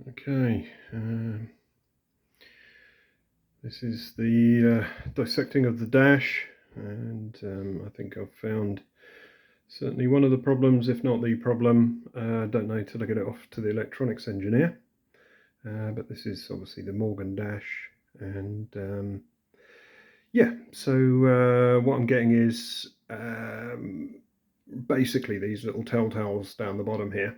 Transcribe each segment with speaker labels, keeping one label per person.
Speaker 1: Okay, this is the dissecting of the dash, and I think I've found certainly one of the problems, if not the problem. Don't know till I get it off to the electronics engineer, but this is obviously the Morgan dash, and yeah, so what I'm getting is basically these little telltales down the bottom here.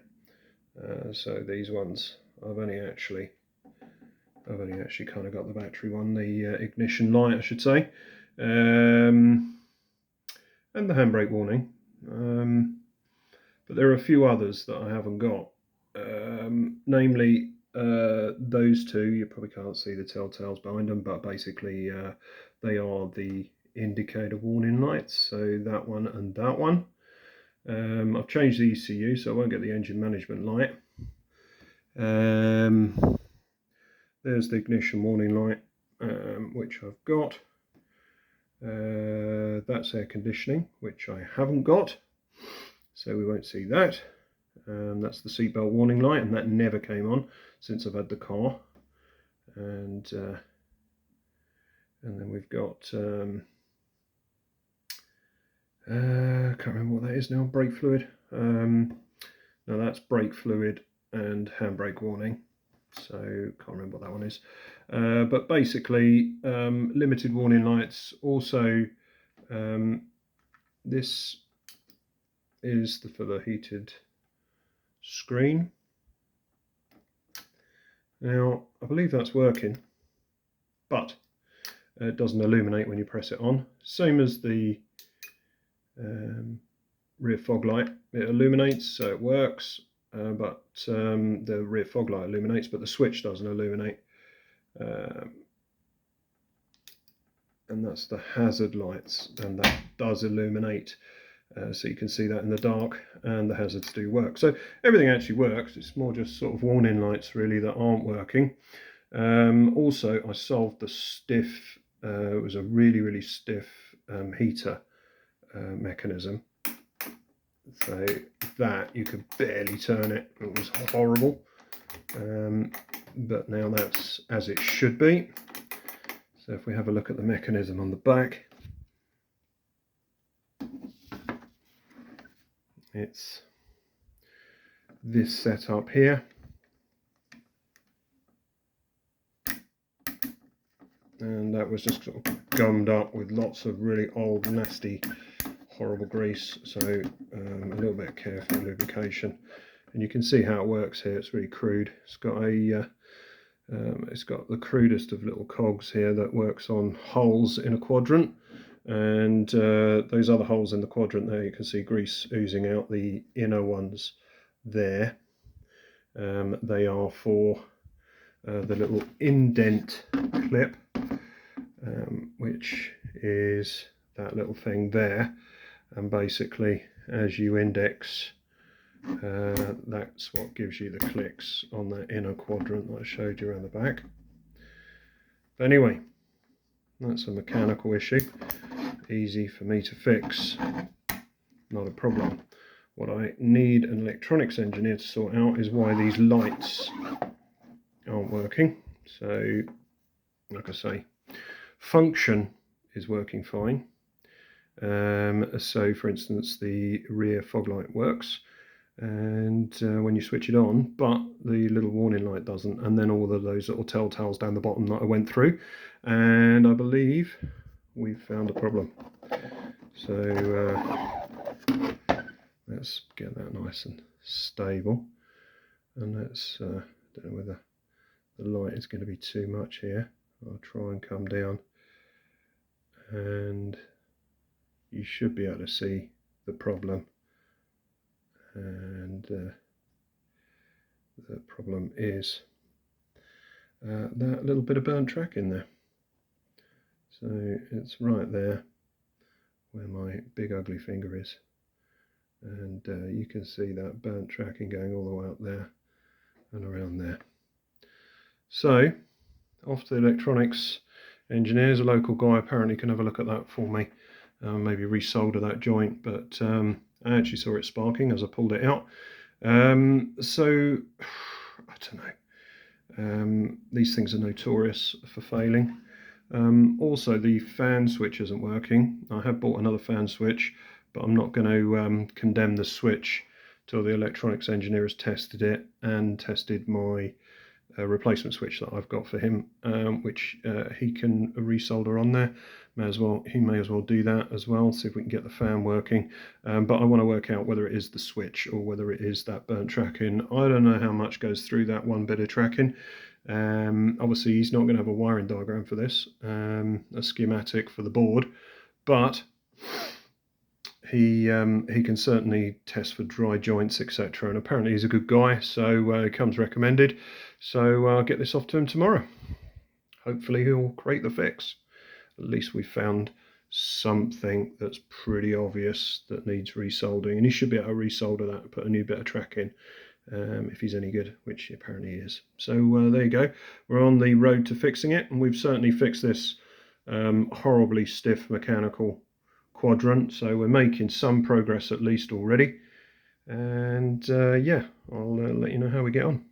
Speaker 1: So these ones I've only actually kind of got the battery one, the ignition light I should say, and the handbrake warning, but there are a few others that I haven't got, namely those two. You probably can't see the telltales behind them, but basically they are the indicator warning lights, so that one and that one. I've changed the ECU so I won't get the engine management light. There's the ignition warning light, which I've got. That's air conditioning, which I haven't got, so we won't see that. That's the seatbelt warning light, and that never came on since I've had the car. And then we've got I can't remember what that is now. Brake fluid. No, that's brake fluid and handbrake warning. So can't remember what that one is, but basically limited warning lights. Also this is for the heated screen. Now I believe that's working, but it doesn't illuminate when you press it on. Same as the rear fog light, it illuminates, so it works. But the rear fog light illuminates, but the switch doesn't illuminate. And that's the hazard lights, and that does illuminate. So you can see that in the dark, and the hazards do work. So everything actually works. It's more just sort of warning lights really that aren't working. Also, I solved the stiff, it was a really stiff heater mechanism. So that you could barely turn it. It was horrible, but now that's as it should be. So if we have a look at the mechanism on the back, it's this setup here, and that was just sort of gummed up with lots of really old, nasty, horrible grease. So a little bit of careful lubrication, and you can see how it works here. It's really crude. It's got a it's got the crudest of little cogs here that works on holes in a quadrant, and those other holes in the quadrant there, you can see grease oozing out the inner ones there. They are for the little indent clip, which is that little thing there, and basically as you index, that's what gives you the clicks on that inner quadrant that I showed you around the back. But anyway, that's a mechanical issue, easy for me to fix, not a problem. What I need an electronics engineer to sort out is why these lights aren't working. So like I say, function is working fine. So for instance, the rear fog light works, and when you switch it on, but the little warning light doesn't, and then all of those little telltales down the bottom that I went through, and I believe we've found a problem. So let's get that nice and stable, and let's don't know whether the light is going to be too much here. I'll try and come down, and you should be able to see the problem. And the problem is that little bit of burnt track in there. So it's right there where my big ugly finger is, and you can see that burnt tracking going all the way up there and around there. So off to the electronics engineers. A local guy apparently can have a look at that for me, maybe resolder that joint, but I actually saw it sparking as I pulled it out. So I don't know, These things are notorious for failing. Also, the fan switch isn't working. I have bought another fan switch, but I'm not going to condemn the switch till the electronics engineer has tested it and tested my replacement switch that I've got for him, which he can resolder on there. He may as well do that as well, see if we can get the fan working. But I want to work out whether it is the switch or whether it is that burnt tracking. I don't know how much goes through that one bit of tracking. Obviously he's not going to have a wiring diagram for this, a schematic for the board, but he can certainly test for dry joints, etc. And apparently he's a good guy, so he comes recommended. So I'll get this off to him tomorrow. Hopefully he'll create the fix. At least we found something that's pretty obvious that needs resoldering, and he should be able to resolder that and put a new bit of track in. If he's any good, which apparently he is. So there you go. We're on the road to fixing it, and we've certainly fixed this horribly stiff mechanical quadrant. So we're making some progress at least already. And yeah, I'll let you know how we get on.